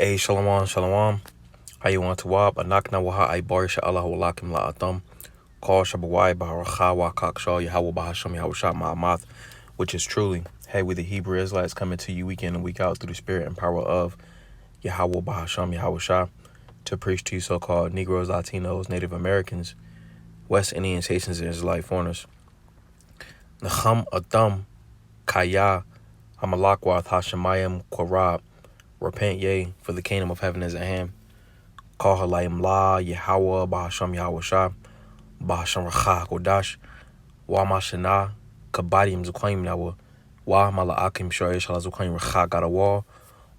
Hey, shalom, shalom. How you want to wab? Anakna waha ay barisha Allah walakim la'atam. Call Shabawai Baharacha Wakakshaw Yahweh Bahasham Yahushua Ma'amath, which is truly, hey, we the Hebrew Israelites coming to you week in and week out through the spirit and power of Yahweh Bahasham Yahushua to preach to you so-called Negroes, Latinos, Native Americans, West Indians, Haitians, and Israelite foreigners. 𐤏𐤁𤐓𐕗 Kaya Hamalakwath Hashemayim Korab. Repent, yea, for the kingdom of heaven is at hand. Call Halayim La Yahweh Bahasham Yahushua Bahasham Racha Kodash Wa Mashana Kabadim Zukaim Nawa Wa Malaakim Shoyesh Zukaim Racha Gadawa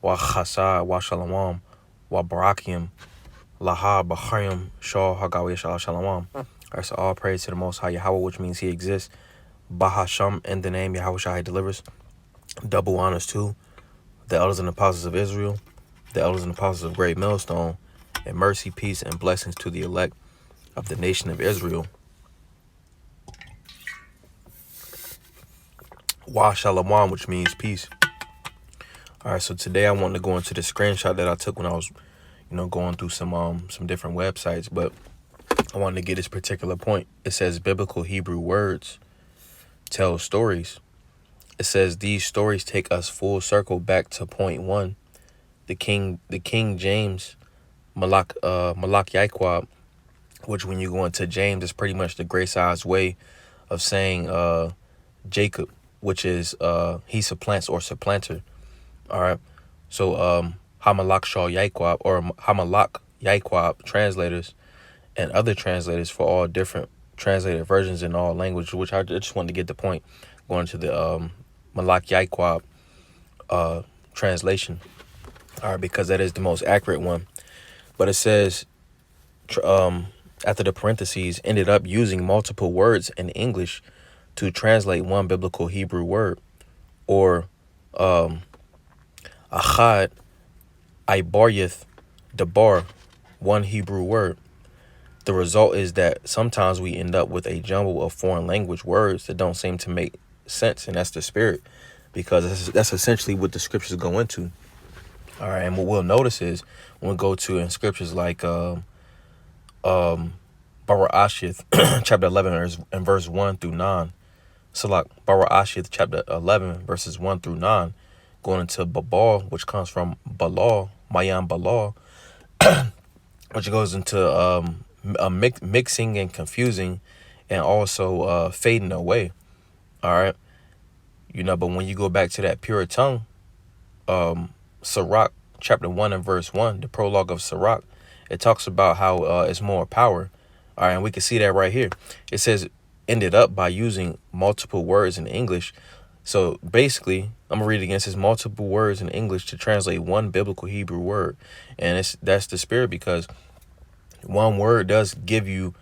Wa Chasa Wa Shalom Wa Barakim Laha Bachayim Shaw Hagawi Shalom. Alright, so all praise to the Most High Yahweh, which means He exists. Bahasham, in the name Yahweh Shai delivers. Double honors to the elders and apostles of Israel, the elders and apostles of Great Millstone, and mercy, peace, and blessings to the elect of the nation of Israel. Wa Shalom, which means peace. Alright, so today I wanted to go into the screenshot that I took when I was, going through some different websites, but I wanted to get this particular point. It says biblical Hebrew words tell stories. It says these stories take us full circle back to point one. The King James 𐤏𤤁𤐓𐕗, which when you go into James is pretty much the gray-sized way of saying Jacob, which is he supplants or supplanter. All right. So 𝐤𝐻𝐿𝐴𝐻𝐿𝐴𝐻𝐿 or 𝐤𝐻𝐿𝐴𝐻𝐿𝐴𝐻𝐿 and other translators for all different translated versions in all languages, which I just wanted to get the point going to the 𝐤𝐻𝐿𝐴𝐻𝐿 translation. All right, because that is the most accurate one. But it says after the parentheses ended up using multiple words in English to translate one biblical Hebrew word, or echad ibariyeth dabar, one Hebrew word. The result is that sometimes we end up with a jumble of foreign language words that don't seem to make sense, and that's the spirit, because that's essentially what the scriptures go into. All right, and what we'll notice is when we go to in scriptures like Barashith chapter 11 and verse 1 through 9. Salak Barashith chapter 11 verses 1 through 9, going into Babal, which comes from Balal, Mayam Balal, which goes into mixing and confusing and also fading away. All right. But when you go back to that pure tongue, Sirach chapter 1 and verse 1, the prologue of Sirach, it talks about how it's more power. All right, and we can see that right here. It says ended up by using multiple words in English. So basically, I'm gonna read it again. It says multiple words in English to translate one biblical Hebrew word, and that's the spirit, because one word does give you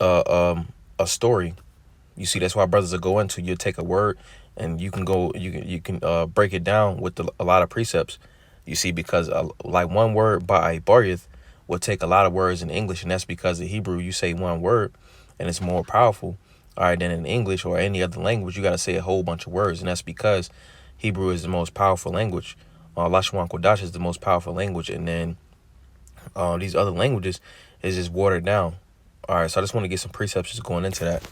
a story. You see, that's why brothers will go into. You take a word and you can break it down with a lot of precepts. You see, because like one word by Barith will take a lot of words in English, and that's because in Hebrew you say one word and it's more powerful. All right, than in English or any other language, you got to say a whole bunch of words, and that's because Hebrew is the most powerful language. Lashwan Kodash is the most powerful language, and then these other languages is just watered down. All right, so I just want to get some precepts just going into that.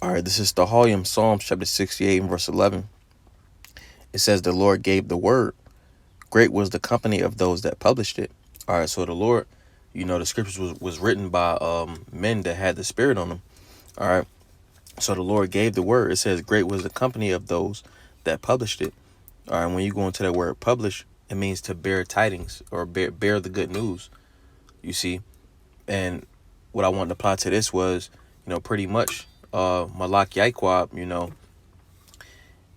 All right, this is the Volume Psalms chapter 68 and verse 11. It says, the Lord gave the word. Great was the company of those that published it. All right, so the Lord, the scriptures was written by men that had the spirit on them. All right, so the Lord gave the word. It says, great was the company of those that published it. All right, when you go into that word publish, it means to bear tidings or bear the good news, you see. And what I wanted to apply to this was, pretty much 𐤏𤁁𤐓𝐕,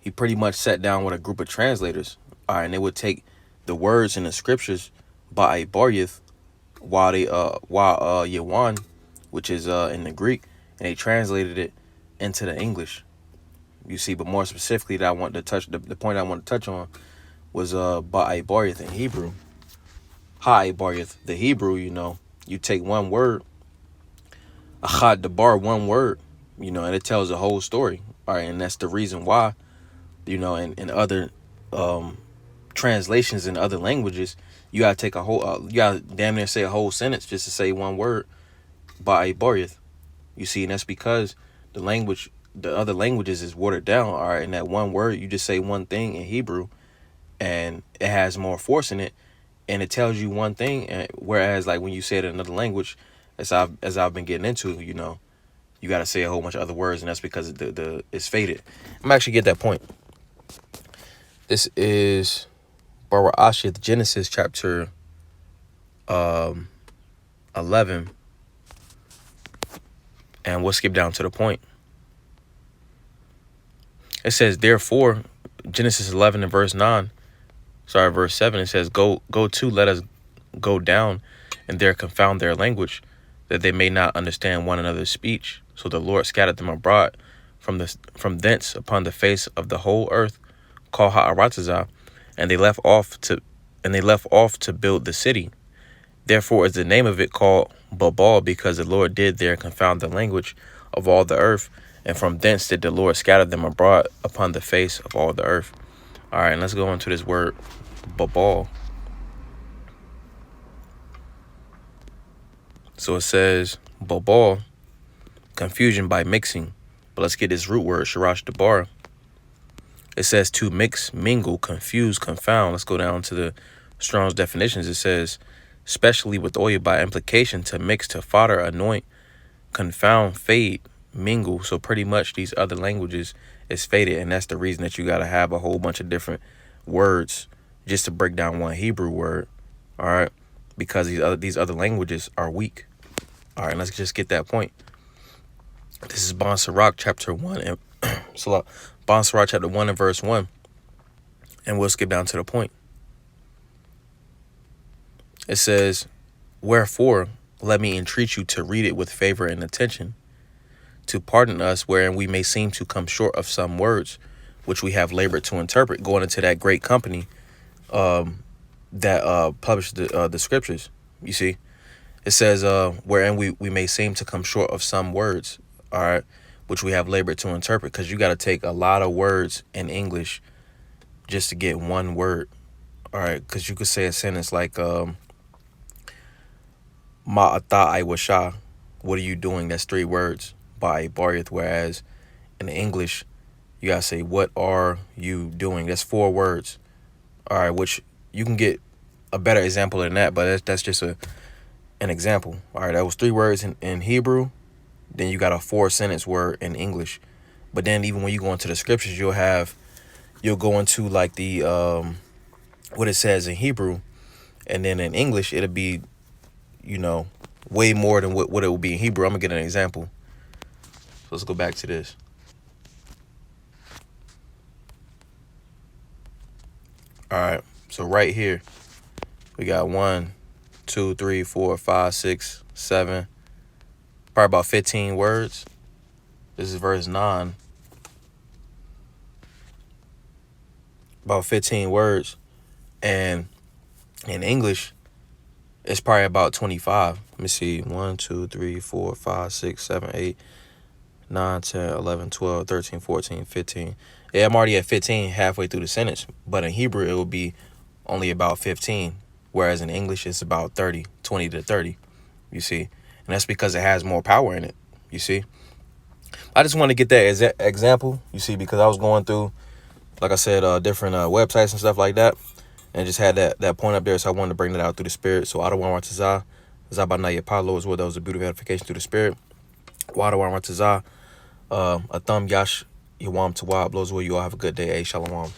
he pretty much sat down with a group of translators. All right, and they would take the words in the scriptures by Barith, while 𤤏𝐿𝐴𝐻𝐿, which is in the Greek, and they translated it into the English. You see, but more specifically, that I want to touch the point I want to touch on was by Barith in Hebrew. 𝐻𝐿𝐴𝐻𝐿, the Hebrew, you take one word, echad dabar, one word, and it tells a whole story. All right, and that's the reason why, in other translations in other languages, you gotta take a whole, you gotta damn near say a whole sentence just to say one word, 𐤏𤁁𤐷. You see, and that's because the other languages is watered down. All right, and that one word, you just say one thing in Hebrew, and it has more force in it, and it tells you one thing. And whereas, like when you say it in another language, as I've been getting into, you know, you got to say a whole bunch of other words, and that's because it's faded. I'm actually get that point. This is 𤤏 𤐤𝐿𝐷, Genesis chapter 11, and we'll skip down to the point. It says, therefore, Genesis 11 and verse 7, it says, go to, let us go down and there confound their language, that they may not understand one another's speech. So the Lord scattered them abroad from thence upon the face of the whole earth, called 𐤏𝐻𝐻𝐷, and they left off to build the city. Therefore is the name of it called Babel, because the Lord did there confound the language of all the earth, and from thence did the Lord scatter them abroad upon the face of all the earth. All right, and let's go into this word Babel. So it says Babel, confusion by mixing. But let's get this root word, sharash dabar. It says to mix, mingle, confuse, confound. Let's go down to the Strong's definitions. It says, especially with oil by implication, to mix, to fodder, anoint, confound, fade, mingle. So pretty much these other languages is faded, and that's the reason that you got to have a whole bunch of different words just to break down one Hebrew word. All right, because these other languages are weak. All right, let's just get that point. This is Bon Sirach chapter 1 and Bon Sirach chapter 1 and verse 1, and we'll skip down to the point. It says, wherefore let me entreat you to read it with favor and attention, to pardon us wherein we may seem to come short of some words which we have labored to interpret, going into that great company that published the scriptures. You see, it says wherein we may seem to come short of some words, all right, which we have labored to interpret, because you got to take a lot of words in English just to get one word. All right, because you could say a sentence like 𤤏𝐻𝐻𝐷, what are you doing? That's 3 words by 𝐤𝐵. Whereas in English, you gotta say, what are you doing? That's 4 words. All right, which you can get a better example than that, but that's just an example. All right, that was 3 words in Hebrew. Then you got a 4-sentence word in English. But then even when you go into the scriptures, you'll go into like the what it says in Hebrew, and then in English it'll be, you know, way more than what it will be in Hebrew. I'm gonna get an example. So let's go back to this. All right, so right here we got 1, 2, 3, 4, 5, 6, 7, probably about 15 words. This is verse 9. About 15 words. And in English, it's probably about 25. Let me see. 1, 2, 3, 4, 5, 6, 7, 8, 9, 10, 11, 12, 13, 14, 15. Yeah, I'm already at 15 halfway through the sentence. But in Hebrew, it would be only about 15. Whereas in English, it's about 30, 20 to 30. You see? And that's because it has more power in it. You see? I just want to get that example, you see, because I was going through, like I said, different websites and stuff like that, and just had that point up there, so I wanted to bring that out through the spirit. So 𝐤𝐻𝐻𝐷, 𝐤𝐵 as well. That was a beautiful edification through the spirit. 𝐤𝐻𝐻𝐷, 𝐤𝐿𝐷, 𝐤𝐿𝐷, you all have a good day. Shalom.